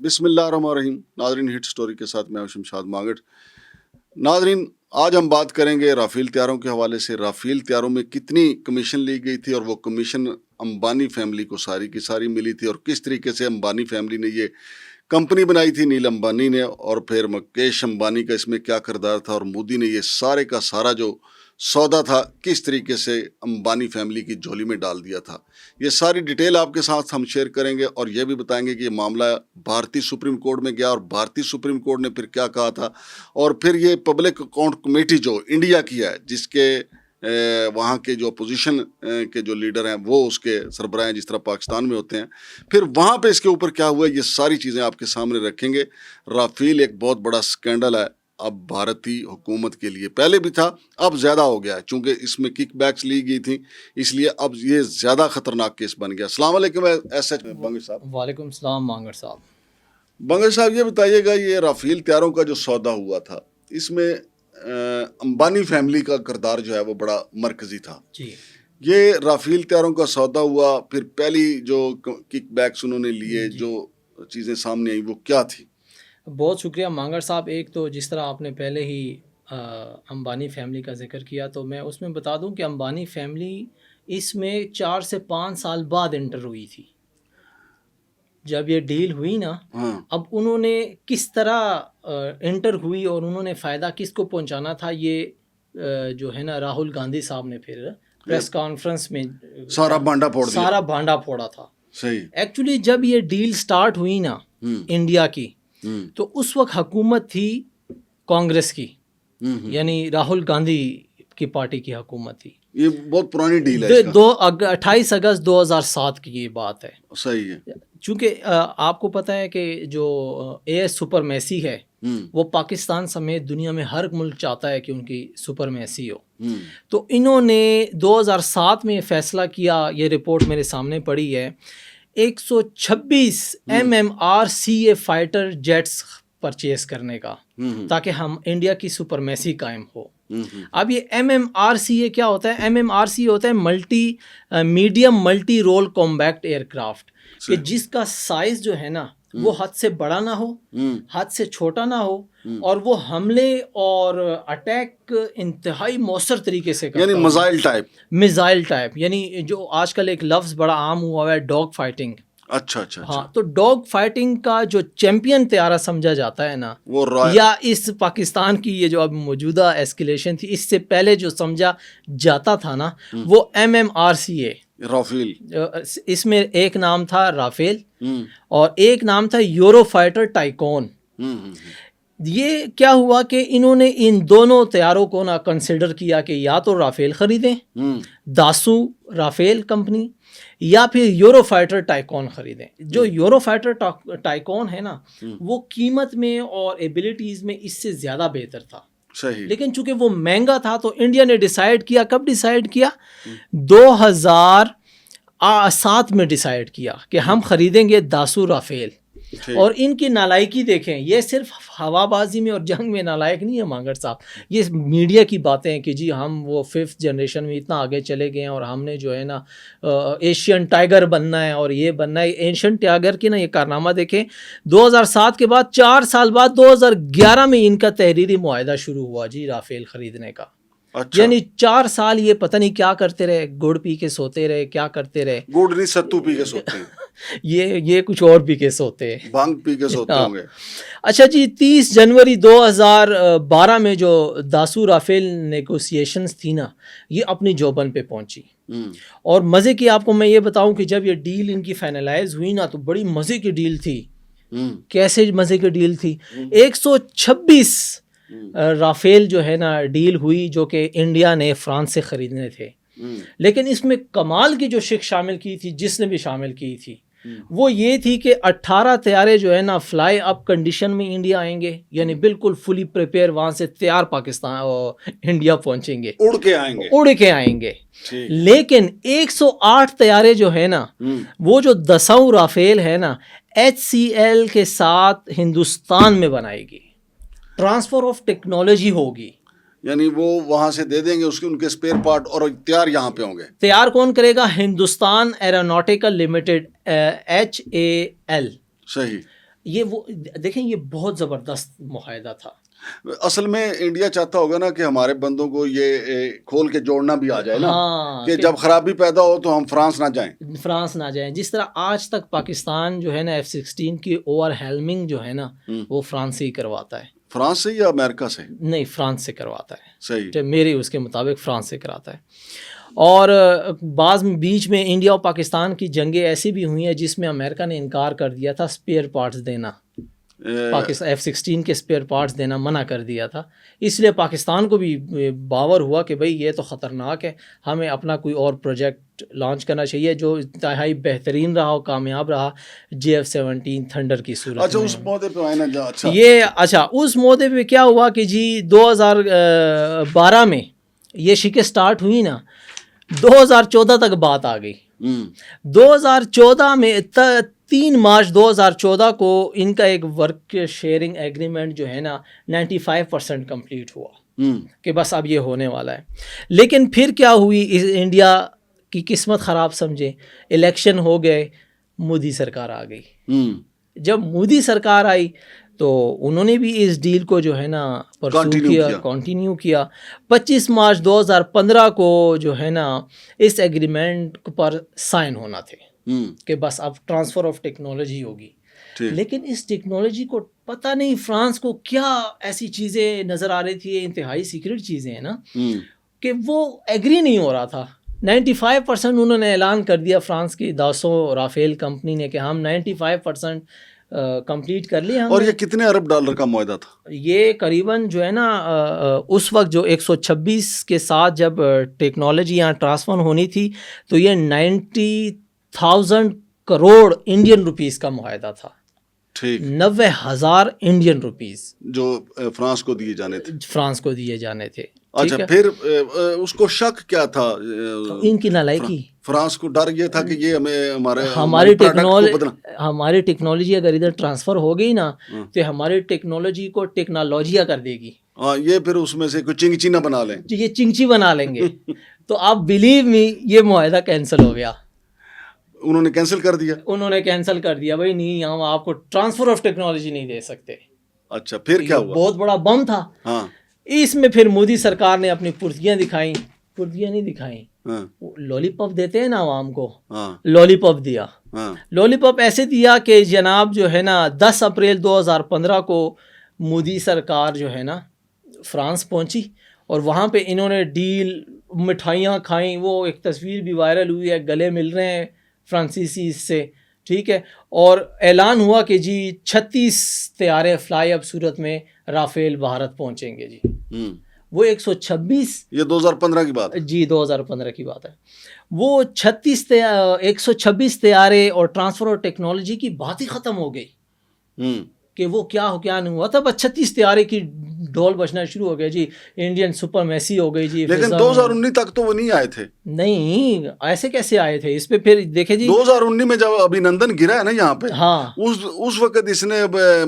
بسم اللہ الرحمن الرحیم. ناظرین, ہٹ سٹوری کے ساتھ میں ہوں شمشاد مانگٹ. ناظرین, آج ہم بات کریں گے رافیل طیاروں کے حوالے سے. رافیل طیاروں میں کتنی کمیشن لی گئی تھی اور وہ کمیشن امبانی فیملی کو ساری کی ساری ملی تھی, اور کس طریقے سے امبانی فیملی نے یہ کمپنی بنائی تھی, نیل امبانی نے, اور پھر مکیش امبانی کا اس میں کیا کردار تھا, اور مودی نے یہ سارے کا سارا جو سودا تھا کس طریقے سے امبانی فیملی کی جھولی میں ڈال دیا تھا. یہ ساری ڈیٹیل آپ کے ساتھ ہم شیئر کریں گے, اور یہ بھی بتائیں گے کہ یہ معاملہ بھارتی سپریم کورٹ میں گیا اور بھارتی سپریم کورٹ نے پھر کیا کہا تھا, اور پھر یہ پبلک اکاؤنٹ کمیٹی جو انڈیا کی ہے, جس کے وہاں کے جو اپوزیشن کے جو لیڈر ہیں وہ اس کے سربراہ ہیں جس طرح پاکستان میں ہوتے ہیں, پھر وہاں پہ اس کے اوپر کیا ہوا, یہ ساری چیزیں آپ کے سامنے رکھیں گے. رافیل ایک بہت بڑا سکینڈل ہے اب بھارتی حکومت کے لیے. پہلے بھی تھا, اب زیادہ ہو گیا ہے چونکہ اس میں کک بیکس لی گئی تھیں, اس لیے اب یہ زیادہ خطرناک کیس بن گیا. السلام علیکم ایس ایچ بنگش صاحب. وعلیکم السلام مانگٹ صاحب. بنگش صاحب, یہ بتائیے گا یہ رافیل طیاروں کا جو سودا ہوا تھا اس میں امبانی فیملی کا کردار جو ہے وہ بڑا مرکزی تھا. جی, یہ رافیل طیاروں کا سودا ہوا, پھر پہلی جو کک بیکس انہوں نے لیے, جو چیزیں سامنے آئیں وہ کیا تھی؟ بہت شکریہ مانگٹ صاحب. ایک تو جس طرح آپ نے پہلے ہی امبانی فیملی کا ذکر کیا, تو میں اس میں بتا دوں کہ امبانی فیملی اس میں 4 سے 5 سال بعد انٹر ہوئی تھی. جب یہ ڈیل ہوئی نا, اب انہوں نے کس طرح انٹر ہوئی اور انہوں نے فائدہ کس کو پہنچانا تھا, یہ جو ہے نا راہل گاندھی صاحب نے پھر پریس کانفرنس میں سارا بھانڈا پھوڑا تھا. صحیح. ایکچولی جب یہ ڈیل سٹارٹ ہوئی نا انڈیا کی, تو اس وقت حکومت تھی کانگریس کی, یعنی راہل گاندھی کی پارٹی کی حکومت تھی. یہ بہت پرانی ڈیل ہے. 28 اگست 2007 کی یہ بات ہے. صحیح ہے. چونکہ آپ کو پتہ ہے کہ جو AS سپرمیسی ہے وہ پاکستان سمیت دنیا میں ہر ملک چاہتا ہے کہ ان کی سپرمیسی ہو. تو انہوں نے 2007 میں فیصلہ کیا, یہ رپورٹ میرے سامنے پڑی ہے, 126 MMRCA فائٹر جیٹس پرچیز کرنے کا, تاکہ ہم انڈیا کی سپرمیسی قائم ہو. اب یہ MMRCA کیا ہوتا ہے؟ MMRCA ہوتا ہے medium multi role combat aircraft, کہ جس کا سائز جو ہے نا وہ حد سے بڑا نہ ہو, حد سے چھوٹا نہ ہو, اور وہ حملے اور اٹیک انتہائی مؤثر طریقے سے کرتا, یعنی میزائل ٹائپ. یعنی جو آج کل ایک لفظ بڑا عام ہوا ہے, ڈاگ فائٹنگ. اچھا. ہاں, تو ڈاگ فائٹنگ کا جو چیمپئن طیارہ سمجھا جاتا ہے نا, یا اس پاکستان کی یہ جو اب موجودہ ایسکیلیشن تھی, اس سے پہلے جو سمجھا جاتا تھا نا, وہ MMRCA رافیل. اس میں ایک نام تھا رافیل اور ایک نام تھا یورو فائٹر ٹائکون. یہ کیا ہوا کہ انہوں نے ان دونوں طیاروں کو نہ کنسیڈر کیا کہ یا تو رافیل خریدیں, داسو رافیل کمپنی, یا پھر یورو فائٹر ٹائکون خریدیں. جو یورو فائٹر ٹائکون ہے نا, وہ قیمت میں اور ایبلٹیز میں اس سے زیادہ بہتر تھا. صحیح. لیکن چونکہ وہ مہنگا تھا تو انڈیا نے ڈیسائیڈ کیا. کب ڈیسائیڈ کیا؟ 2007 میں ڈیسائیڈ کیا کہ ہم خریدیں گے داسو رافیل. اور ان کی نالائکی دیکھیں, یہ صرف ہوا بازی میں اور جنگ میں نالائق نہیں ہے مانگٹ صاحب, یہ میڈیا کی باتیں ہیں کہ جی ہم وہ 5th جنریشن میں اتنا آگے چلے گئے ہیں اور ہم نے جو ہے نا ایشین ٹائیگر بننا ہے اور یہ بننا ہے. ایشین ٹائیگر کی نا یہ کارنامہ دیکھیں, 2007 کے بعد 4 سال بعد 2011 میں ان کا تحریری معاہدہ شروع ہوا جی رافیل خریدنے کا. یعنی 4 سال یہ پتہ نہیں کیا کرتے رہے, گڑ پی کے سوتے رہے, کیا کرتے رہے, گڑ نہیں ستو پی کے سوتے ہیں, یہ کچھ اور پی کے سوتے ہیں, بھانگ پی کے سوتے ہوں گے. اچھا جی, 30 جنوری 2012 میں جو داسو رافیل نیگوسیشنز تھی نا, یہ اپنی جوبن پہ پہنچی. اور مزے کی آپ کو میں یہ بتاؤں کہ جب یہ ڈیل ان کی فائنلائز ہوئی نا, تو بڑی مزے کی ڈیل تھی. کیسے مزے کی ڈیل تھی؟ 126 رافیل جو ہے نا ڈیل ہوئی, جو کہ انڈیا نے فرانس سے خریدنے تھے. لیکن اس میں کمال کی جو شک شامل کی تھی, جس نے بھی شامل کی تھی, وہ یہ تھی کہ 18 طیارے جو ہے نا فلائی اپ کنڈیشن میں انڈیا آئیں گے, یعنی بالکل فلی پریپیئر, وہاں سے تیار پاکستان انڈیا پہنچیں گے, اڑ کے آئیں گے. لیکن 108 طیارے جو ہے نا, وہ جو 10 رافیل ہے نا, HCL کے ساتھ ہندوستان میں بنائے گی, ٹرانسفر آف ٹیکنالوجی ہوگی. یعنی وہ وہاں سے دے دیں گے اس کے ان کے اسپیئر پارٹ, اور تیار یہاں پہ ہوں گے. تیار کون کرے گا؟ Hindustan aeronautical limited HAL. صحیح. یہ وہ دیکھیں یہ بہت زبردست معاہدہ تھا. اصل میں انڈیا چاہتا ہوگا نا کہ ہمارے بندوں کو یہ کھول کے جوڑنا بھی آ جائے نا, کہ جب خرابی پیدا ہو تو ہم فرانس نہ جائیں. جس طرح آج تک پاکستان جو ہے نا F-16 کی اوور ہیلمنگ جو ہے نا وہ فرانس سے ہی کرواتا ہے. فرانس سے یا امریکہ سے؟ نہیں, فرانس سے کرواتا ہے. صحیح, میرے اس کے مطابق فرانس سے کراتا ہے. اور بعض بیچ میں انڈیا اور پاکستان کی جنگیں ایسی بھی ہوئی ہیں جس میں امریکہ نے انکار کر دیا تھا اسپیئر پارٹس دینا, پاکستان F-16 کے اسپیئر پارٹس دینا منع کر دیا تھا. اس لیے پاکستان کو بھی باور ہوا کہ بھئی یہ تو خطرناک ہے, ہمیں اپنا کوئی اور پروجیکٹ لانچ کرنا چاہیے جو انتہائی بہترین رہا اور کامیاب رہا, JF-17 تھنڈر کی صورت میں. اچھا اس معاہدے پہ آئے نا, اچھا اس معاہدے پہ کیا ہوا کہ جی 2012 میں یہ شکیں سٹارٹ ہوئی نا, 2014 تک بات آ گئی. 2014 میں 3 مارچ 2014 کو ان کا ایک ورک شیئرنگ ایگریمنٹ جو ہے نا 95% کمپلیٹ ہوا کہ بس اب یہ ہونے والا ہے. لیکن پھر کیا ہوئی, انڈیا کی قسمت خراب سمجھے, الیکشن ہو گئے, مودی سرکار آ گئی. جب مودی سرکار آئی تو انہوں نے بھی اس ڈیل کو جو ہے نا کنٹینیو کیا. 25 مارچ 2015 کو جو ہے نا اس ایگریمنٹ پر سائن ہونا تھے کہ بس اب ٹرانسفر آف ٹیکنالوجی ہوگی. لیکن اس ٹیکنالوجی کو پتہ نہیں فرانس کو کیا ایسی چیزیں نظر آ رہی تھی, انتہائی سیکرٹ چیزیں ہیں نا, کہ وہ ایگری نہیں ہو رہا تھا. 95% انہوں نے اعلان کر دیا فرانس کی داسو رافیل کمپنی نے کہ ہم 95% کمپلیٹ کر لیا. اور یہ کتنے ارب ڈالر کا معاہدہ تھا؟ یہ قریباً جو ہے نا اس وقت جو 126 کے ساتھ جب ٹیکنالوجی یہاں ٹرانسفر ہونی تھی تو یہ 90,000 کروڑ انڈین روپیز کا معاہدہ تھا. ٹھیک, 90,000 انڈین روپیز جو فرانس کو دیے جانے تھے. اچھا, پھر اس کو شک کیا تھا ان کی نالائکی؟ فرانس کو ڈر یہ تھا کہ یہ ہماری ٹیکنالوجی اگر ادھر ٹرانسفر ہو گئی نا تو ہماری ٹیکنالوجی کو ٹیکنالوجیا کر دے گی. یہ پھر اس میں سے کوئی چنگچی نہ بنا لیں, یہ چنگچی بنا لیں گے. تو آپ بلیو می یہ معاہدہ کینسل ہو گیا. انہوں نے کینسل کر دیا بھائی نہیں, ہم آپ کو ٹرانسفر آف ٹیکنالوجی نہیں دے سکتے. اچھا, پھر کیا ہوا؟ بہت بڑا بم تھا. اس میں پھر مودی سرکار نے اپنی پرزیاں نہیں دکھائیں. لولی پاپ دیتے ہیں نا عوام کو, لولی پاپ دیا. لولی پاپ ایسے دیا کہ جناب جو ہے نا 10 اپریل 2015 کو مودی سرکار جو ہے نا فرانس پہنچی اور وہاں پہ انہوں نے ڈیل, مٹھائیاں کھائیں. وہ ایک تصویر بھی وائرل ہوئی ہے, گلے مل رہے ہیں فرانسیسی سے, ٹھیک ہے. اور اعلان ہوا کہ جی 36 طیارے فلائی اب صورت میں رافیل بھارت پہنچیں گے. جی وہ 126, یہ 2015 کی بات ہے. جی 2015 کی بات ہے. وہ 126 طیارے اور ٹرانسفر اور ٹیکنالوجی کی بات ہی ختم ہو گئی کہ وہ کیا نہیں ہوا تھا. بس 36 طیارے کی ڈھول بجنا شروع ہو گیا. جی انڈین سپرمیسی ہو گئی. جی لیکن 2019 تک تو وہ نہیں آئے تھے. نہیں, ایسے کیسے آئے تھے؟ اس پہ پھر دیکھیں جی 2019 میں جب ابھینندن گرا ہے نا یہاں پہ, ہاں اس وقت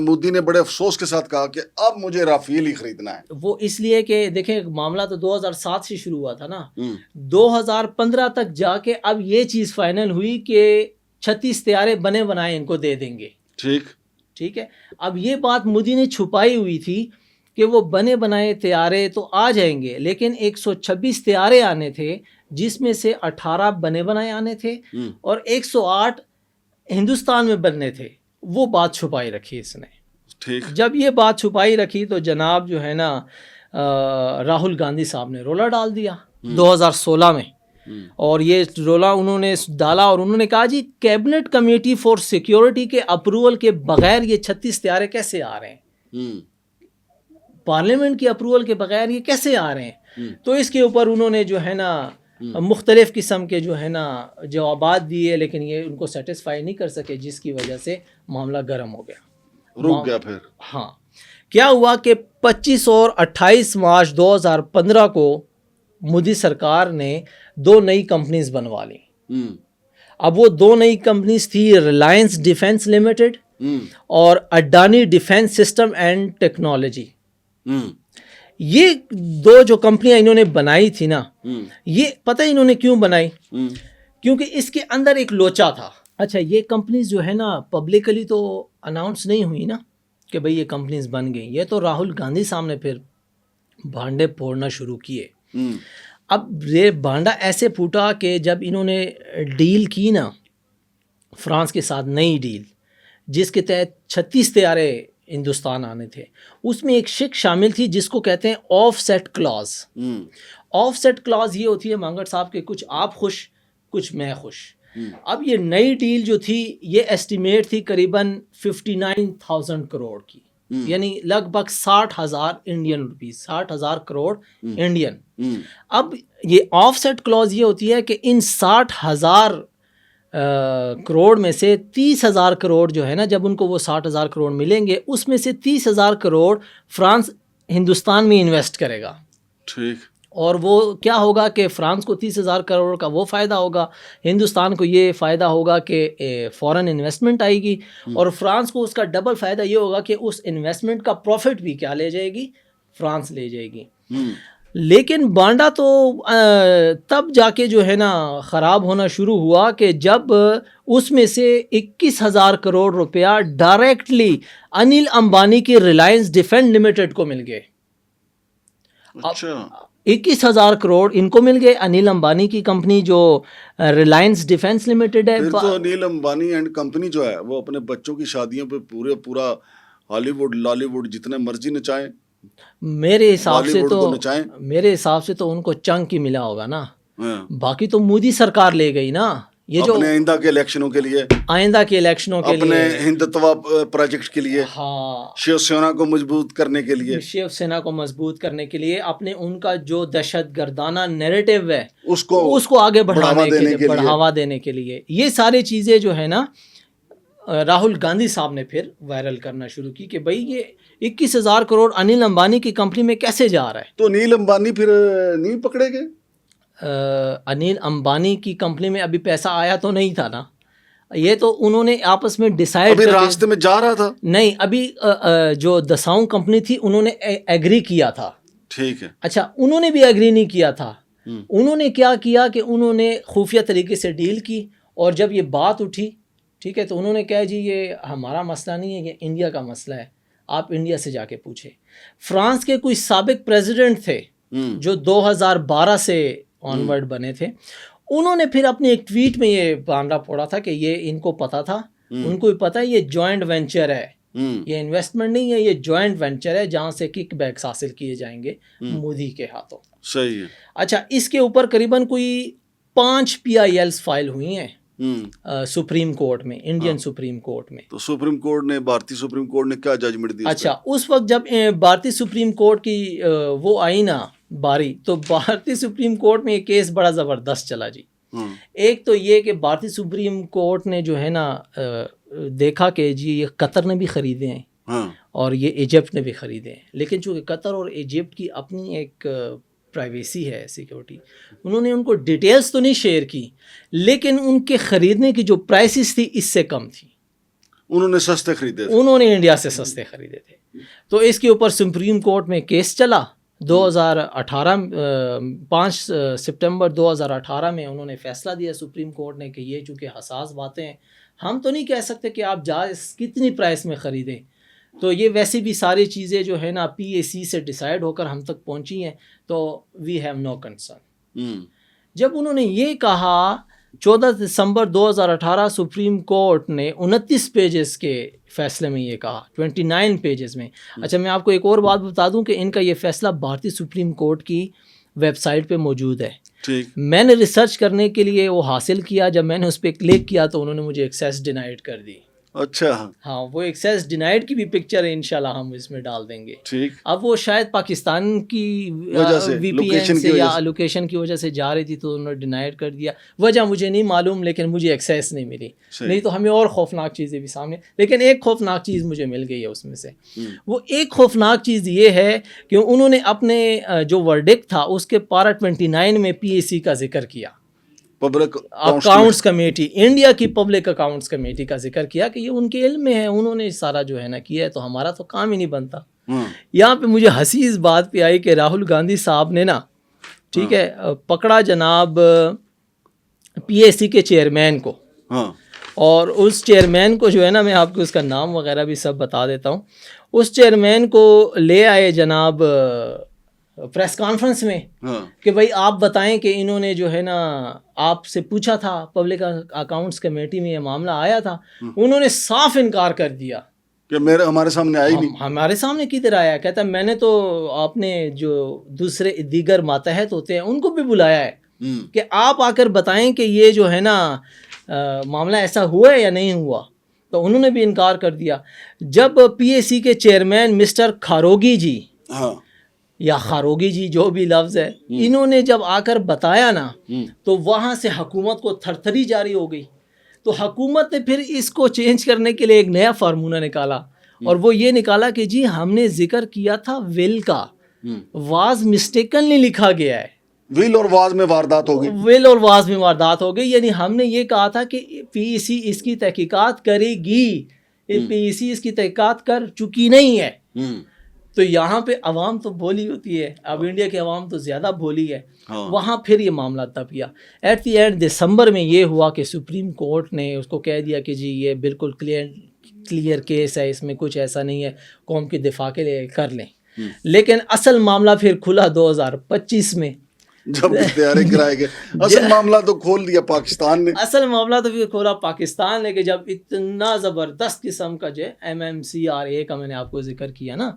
مودی نے بڑے افسوس کے ساتھ کہا کہ اب مجھے رافیل ہی خریدنا ہے. وہ اس لیے کہ دیکھیں معاملہ تو 2007 سے شروع ہوا تھا نا, 2015 تک جا کے اب یہ چیز فائنل ہوئی کہ 36 طیارے بنے بنائے ان کو دے دیں گے. ٹھیک ہے. اب یہ بات مودی نے چھپائی ہوئی تھی کہ وہ بنے بنائے طیارے تو آ جائیں گے, لیکن 126 طیارے آنے تھے جس میں سے 18 بنے بنائے آنے تھے اور 108 ہندوستان میں بننے تھے. وہ بات چھپائی رکھی اس نے. جب یہ بات چھپائی رکھی تو جناب جو ہے نا راہل گاندھی صاحب نے رولا ڈال دیا 2016 میں. اور یہ رولا انہوں نے ڈالا اور انہوں نے کہا جی کیبنٹ کمیٹی فار سیکیورٹی کے اپروول کے بغیر یہ 36 طیارے کیسے آ رہے ہیں, پارلیمنٹ کی اپروول کے بغیر یہ کیسے آ رہے ہیں. تو اس کے اوپر انہوں نے جو ہے نا مختلف قسم کے جو ہے نا جوابات دیے, لیکن یہ ان کو سیٹسفائی نہیں کر سکے, جس کی وجہ سے معاملہ گرم ہو گیا, رک گیا. پھر ہاں کیا ہوا کہ 25 اور 28 مارچ 2015 کو مودی سرکار نے 2 نئی کمپنیز بنوا لیں. اب وہ 2 نئی کمپنیز تھی ریلائنس ڈیفینس لمیٹڈ اور Adani defence system and technology. یہ 2 جو کمپنیاں انہوں نے بنائی تھی نا, یہ پتہ انہوں نے کیوں بنائی؟ کیونکہ اس کے اندر ایک لوچا تھا. اچھا یہ کمپنیز جو ہے نا پبلکلی تو اناؤنس نہیں ہوئی نا کہ بھئی یہ کمپنیز بن گئی, یہ تو راہل گاندھی صاحب نے پھر بھانڈے پھوڑنا شروع کیے. اب یہ بھانڈا ایسے پھوٹا کہ جب انہوں نے ڈیل کی نا فرانس کے ساتھ, نئی ڈیل جس کے تحت 36 طیارے ہندوستان آنے تھے, اس میں ایک شک شامل تھی جس کو کہتے ہیں offset clause. Offset clause یہ ہوتی ہے مانگڑ صاحب کہ کچھ آپ خوش کچھ میں خوش. اب یہ نئی ڈیل جو تھی یہ ایسٹیمیٹ تھی قریباً 59,000 کروڑ کی, یعنی لگ بھگ 60,000 انڈین روپیز, 60,000 کروڑ انڈین. اب یہ آف سیٹ کلاز یہ ہوتی ہے کہ ان 60,000 کروڑ میں سے 30,000 کروڑ جو ہے نا, جب ان کو وہ 60,000 کروڑ ملیں گے اس میں سے 30,000 کروڑ فرانس ہندوستان میں انویسٹ کرے گا. ٹھیک. اور وہ کیا ہوگا کہ فرانس کو 30,000 کروڑ کا وہ فائدہ ہوگا, ہندوستان کو یہ فائدہ ہوگا کہ فورن انویسٹمنٹ آئے گی, اور فرانس کو اس کا ڈبل فائدہ یہ ہوگا کہ اس انویسٹمنٹ کا پروفٹ بھی کیا لے جائے گی, فرانس لے جائے گی. لیکن بانڈا تو تب جا کے جو ہے نا خراب ہونا شروع ہوا کہ جب اس میں سے 21,000 کروڑ روپیہ ڈائریکٹلی انل امبانی کی ریلائنس ڈیفینس لمیٹڈ کو مل گئے. اچھا 21,000 کروڑ ان کو مل گئے, انل امبانی کی کمپنی جو ریلائنس ڈیفینس لمیٹڈ ہے. پھر تو انل امبانی اینڈ کمپنی جو ہے وہ اپنے بچوں کی شادیوں پہ پورا ہالی ووڈ لالی ووڈ جتنے مرضی نچائیں. میرے حساب سے تو ان کو چنک ہی ملا ہوگا نا, باقی تو مودی سرکار لے گئی نا. یہ جو اپنے آئندہ کے الیکشنوں کے لیے اپنے ہندتوا پروجیکٹ کے لیے, ہاں شیو سینا کو مضبوط کرنے کے لیے, شیو سینا کو مضبوط کرنے کے لیے, اپنے ان کا جو دہشت گردانہ نیریٹو ہے اس کو آگے بڑھاوا دینے کے لیے, یہ ساری چیزیں جو ہے نا راہل گاندھی صاحب نے پھر وائرل کرنا شروع کی کہ بھئی یہ 21,000 کروڑ انل امبانی کی کمپنی میں کیسے جا رہا ہے. تو انل امبانی پھر نہیں پکڑے گئے؟ انل امبانی کی کمپنی میں ابھی پیسہ آیا تو نہیں تھا نا, یہ تو انہوں نے آپس میں ڈیسائیڈ, ابھی راستے میں جا رہا تھا نہیں, ابھی جو دساؤں کمپنی تھی انہوں نے ایگری کیا تھا. ٹھیک ہے. اچھا انہوں نے بھی ایگری نہیں کیا تھا. انہوں نے کیا کیا کہ انہوں نے خفیہ طریقے سے ڈیل کی, اور جب یہ بات اٹھی ٹھیک ہے تو انہوں نے کہا جی یہ ہمارا مسئلہ نہیں ہے, یہ انڈیا کا مسئلہ ہے, آپ انڈیا سے جا کے پوچھیں. فرانس کے کوئی سابق پریزیڈنٹ تھے جو 2012 سے آنورڈ بنے تھے, انہوں نے پھر اپنی ایک ٹویٹ میں یہ بانڈا پھوڑا تھا کہ یہ ان کو پتا تھا, ان کو بھی پتا ہے یہ جوائنٹ وینچر ہے, یہ انویسٹمنٹ نہیں ہے, یہ جوائنٹ وینچر ہے جہاں سے کک بیکس حاصل کیے جائیں گے مودی کے ہاتھوں. صحیح ہے. اچھا اس کے اوپر قریباً کوئی 5 PILs فائل ہوئی ہیں سپریم کورٹ میں, انڈین سپریم کورٹ میں. تو سپریم کورٹ نے, بھارتی سپریم کورٹ نے کیا ججمنٹ دی؟ اچھا اس وقت جب بھارتی سپریم کورٹ کی وہ آئی نا باری, تو بھارتی سپریم کورٹ میں یہ کیس بڑا زبردست چلا جی. ایک تو یہ کہ بھارتی سپریم کورٹ نے جو ہے نا دیکھا کہ جی یہ قطر نے بھی خریدے ہیں اور یہ ایجپٹ نے بھی خریدے ہیں, لیکن چونکہ قطر اور ایجپٹ کی اپنی ایک پرائیویسی ہے, سیکیورٹی, انہوں نے ان کو ڈیٹیلز تو نہیں شیئر کی, لیکن ان کے خریدنے کی جو پرائسز تھی اس سے کم تھی. انہوں نے سستے خریدے تھے, انہوں نے انڈیا سے سستے خریدے تھے. تو اس کے اوپر سپریم کورٹ میں کیس چلا 2018 5 سپٹمبر 2018 میں انہوں نے فیصلہ دیا سپریم کورٹ نے کہ یہ چونکہ حساس باتیں ہیں, ہم تو نہیں کہہ سکتے کہ آپ جائز کتنی پرائس میں خریدیں, تو یہ ویسے بھی ساری چیزیں جو ہے نا PAC سے ڈیسائیڈ ہو کر ہم تک پہنچی ہیں, تو وی ہیو نو کنسرن. جب انہوں نے یہ کہا 14 دسمبر 2018 سپریم کورٹ نے 29 پیجز کے فیصلے میں یہ کہا, 29 پیجز میں. اچھا میں آپ کو ایک اور بات بتا دوں کہ ان کا یہ فیصلہ بھارتی سپریم کورٹ کی ویب سائٹ پہ موجود ہے. میں نے ریسرچ کرنے کے لیے وہ حاصل کیا, جب میں نے اس پہ کلک کیا تو انہوں نے مجھے ایکسیس ڈینائڈ کر دی. اچھا ہاں وہ ایکسیس ڈینائڈ کی بھی پکچر ہے, انشاءاللہ ہم اس میں ڈال دیں گے. ٹھیک. اب وہ شاید پاکستان کی VPN سے یا لوکیشن کی وجہ سے جا رہی تھی تو انہوں نے ڈینائڈ کر دیا. وجہ مجھے نہیں معلوم, لیکن مجھے ایکسیس نہیں ملی, نہیں تو ہمیں اور خوفناک چیزیں بھی سامنے. لیکن ایک خوفناک چیز مجھے مل گئی ہے اس میں سے. وہ ایک خوفناک چیز یہ ہے کہ انہوں نے اپنے جو ورڈکٹ تھا اس کے پارا 29 میں PAC کا ذکر کیا, پبلک اکاؤنٹس کمیٹی, انڈیا کی پبلک اکاؤنٹس کمیٹی کا ذکر کیا کہ یہ ان کے علم میں ہے, انہوں نے سارا جو ہے نا کیا ہے, تو ہمارا تو کام ہی نہیں بنتا. یہاں پہ مجھے ہنسی اس بات پہ آئی کہ راہل گاندھی صاحب نے نا ٹھیک ہے پکڑا جناب PAC کے چیئرمین کو, اور اس چیئرمین کو جو ہے نا میں آپ کو اس کا نام وغیرہ بھی سب بتا دیتا ہوں. اس چیئرمین کو لے آئے جناب پریس کانفرنس میں کہ بھائی آپ بتائیں کہ انہوں نے جو ہے نا آپ سے پوچھا تھا, پبلک اکاؤنٹس کمیٹی میں یہ معاملہ آیا تھا, انہوں نے صاف انکار کر دیا کہ ہمارے سامنے آئی نہیں. ہمارے سامنے کدھر آیا. کہتا ہے میں نے تو آپ نے جو دوسرے دیگر ماتحت ہوتے ہیں ان کو بھی بلایا ہے کہ آپ آ کر بتائیں کہ یہ جو ہے نا معاملہ ایسا ہوا ہے یا نہیں ہوا, تو انہوں نے بھی انکار کر دیا. جب پی اے سی کے چیئرمین مسٹر کھاروگی جی یا خاروگی جی جو بھی لفظ ہے, انہوں نے جب آ کر بتایا نا تو وہاں سے حکومت کو تھرتھری جاری ہو گئی. تو حکومت نے پھر اس کو چینج کرنے کے لیے ایک نیا فارمولہ نکالا, اور وہ یہ نکالا کہ جی ہم نے ذکر کیا تھا ول کا, واز مسٹیکنلی لکھا گیا ہے, ول اور واز میں واردات ہو گئی. ول اور واز میں واردات ہو گئی, یعنی ہم نے یہ کہا تھا کہ پی ای سی اس کی تحقیقات کرے گی, پی ای سی اس کی تحقیقات کر چکی نہیں ہے. تو یہاں پہ عوام تو بولی ہوتی ہے, اب انڈیا کی عوام تو زیادہ بولی ہے, وہاں پھر یہ معاملہ دبیا. ایٹ دی اینڈ دسمبر میں یہ ہوا کہ سپریم کورٹ نے اس کو کہہ دیا کہ جی یہ بالکل کلیئر کیس ہے, اس میں کچھ ایسا نہیں ہے, قوم کے دفاع کے لیے کر لیں. لیکن اصل معاملہ پھر کھلا 2025 میں جب اشتہارے کرائے گئے. اصل معاملہ تو کھول دیا پاکستان نے. اصل معاملہ تو پھر کھولا پاکستان نے کہ جب اتنا زبردست قسم کا جو MMCRA کا میں نے آپ کو ذکر کیا نا,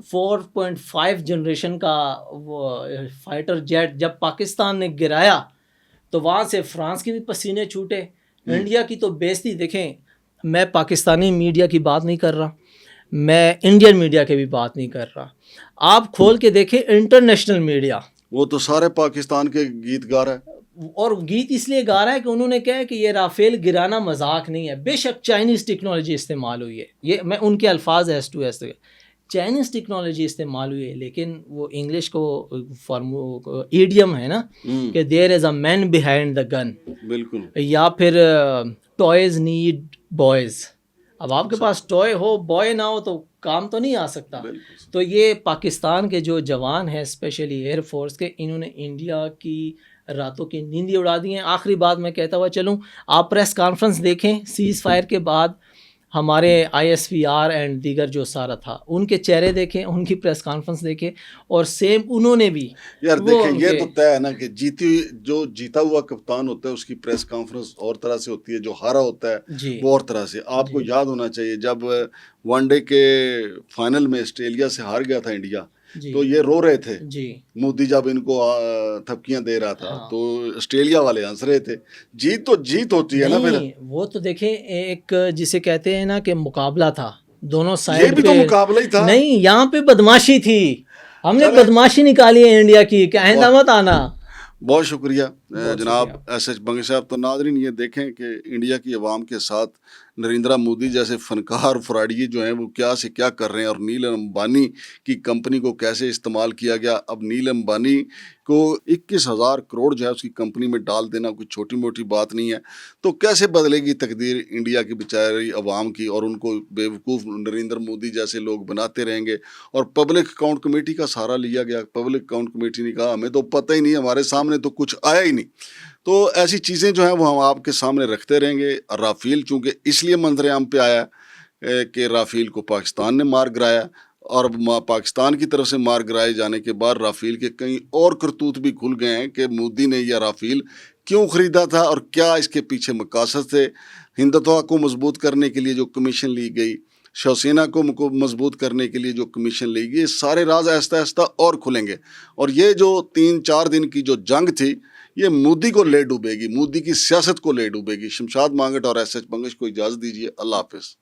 4.5 جنریشن کا وہ فائٹر جیٹ جب پاکستان نے گرایا تو وہاں سے فرانس کے بھی پسینے چھوٹے, انڈیا کی تو بےزتی. دیکھیں میں پاکستانی میڈیا کی بات نہیں کر رہا, میں انڈین میڈیا کی بھی بات نہیں کر رہا. آپ کھول کے دیکھیں انٹرنیشنل میڈیا, وہ تو سارے پاکستان کے گیت گا رہا ہے, اور گیت اس لیے گا رہا ہے کہ انہوں نے کہا کہ یہ رافیل گرانا مذاق نہیں ہے. بے شک چائنیز ٹیکنالوجی استعمال ہوئی ہے, یہ میں ان کے الفاظ چائنیز ٹیکنالوجی استعمال ہوئی ہے, لیکن وہ انگلش کو ایڈیم ہے نا کہ دیر از اے مین بیہائنڈ دا گن. بالکل. یا پھر ٹوائز نیڈ بوائز. اب آپ کے پاس ٹوائے ہو بوائے نہ ہو تو کام تو نہیں آ سکتا. تو یہ پاکستان کے جو جوان ہیں اسپیشلی ایئر فورس کے, انہوں نے انڈیا کی راتوں کی نیندی اڑا دی ہیں. آخری بات میں کہتا ہوا چلوں, آپ پریس کانفرنس دیکھیں سیز فائر کے بعد, ہمارے ISVR اینڈ دیگر جو سارا تھا ان کے چہرے دیکھیں, ان کی پریس کانفرنس دیکھیں, اور سیم انہوں نے بھی. یار دیکھیں یہ تو طے ہے نا کہ جو جیتا ہوا کپتان ہوتا ہے اس کی پریس کانفرنس اور طرح سے ہوتی ہے, جو ہارا ہوتا ہے وہ اور طرح سے. آپ کو یاد ہونا چاہیے جب ون ڈے کے فائنل میں آسٹریلیا سے ہار گیا تھا انڈیا, تو یہ رو رہے تھے مودی جب ان کو تھپکیاں دے رہا تھا, تو آسٹریلیا والے ہنس رہے تھے. جیت تو جیت ہوتی ہے نا. پھر وہ تو دیکھیں ایک جسے کہتے ہیں نا کہ مقابلہ تھا دونوں سائڈ, یہ بھی تو مقابلہ ہی تھا. نہیں یہاں پہ بدماشی تھی, ہم نے بدماشی نکالی ہے انڈیا کی, کہ آئندہ مت آنا. بہت شکریہ جناب ایس بنگی صاحب. تو ناظرین یہ دیکھیں کہ انڈیا کی عوام کے ساتھ نریندرا مودی جیسے فنکار فراڈی جو ہیں وہ کیا سے کیا کر رہے ہیں, اور نیل امبانی کی کمپنی کو کیسے استعمال کیا گیا. اب نیل امبانی کو 21,000 کروڑ جو ہے اس کی کمپنی میں ڈال دینا کوئی چھوٹی موٹی بات نہیں ہے. تو کیسے بدلے گی تقدیر انڈیا کی بیچاری عوام کی, اور ان کو بے وقوف نریندر مودی جیسے لوگ بناتے رہیں گے. اور پبلک اکاؤنٹ کمیٹی کا سہارا لیا گیا. پبلک اکاؤنٹ کمیٹی نے کہا ہمیں تو پتہ ہی نہیں, ہمارے سامنے تو کچھ آیا ہی نہیں. تو ایسی چیزیں جو ہیں وہ ہم آپ کے سامنے رکھتے رہیں گے. رافیل چونکہ اس لیے منظر عام پہ آیا کہ رافیل کو پاکستان نے مار گرایا, اور پاکستان کی طرف سے مار گرائے جانے کے بعد رافیل کے کئی اور کرتوت بھی کھل گئے ہیں کہ مودی نے یہ رافیل کیوں خریدا تھا اور کیا اس کے پیچھے مقاصد تھے. ہندوتوا کو مضبوط کرنے کے لیے جو کمیشن لی گئی, شیوسینا کو مضبوط کرنے کے لیے جو کمیشن لی گئی, سارے راز آہستہ آہستہ اور کھلیں گے. اور یہ جو 3-4 دن کی جو جنگ تھی یہ مودی کو لے ڈوبے گی, مودی کی سیاست کو لے ڈوبے گی. شمشاد مانگٹ اور ایس ایچ بنگش کو اجازت دیجیے. اللہ حافظ.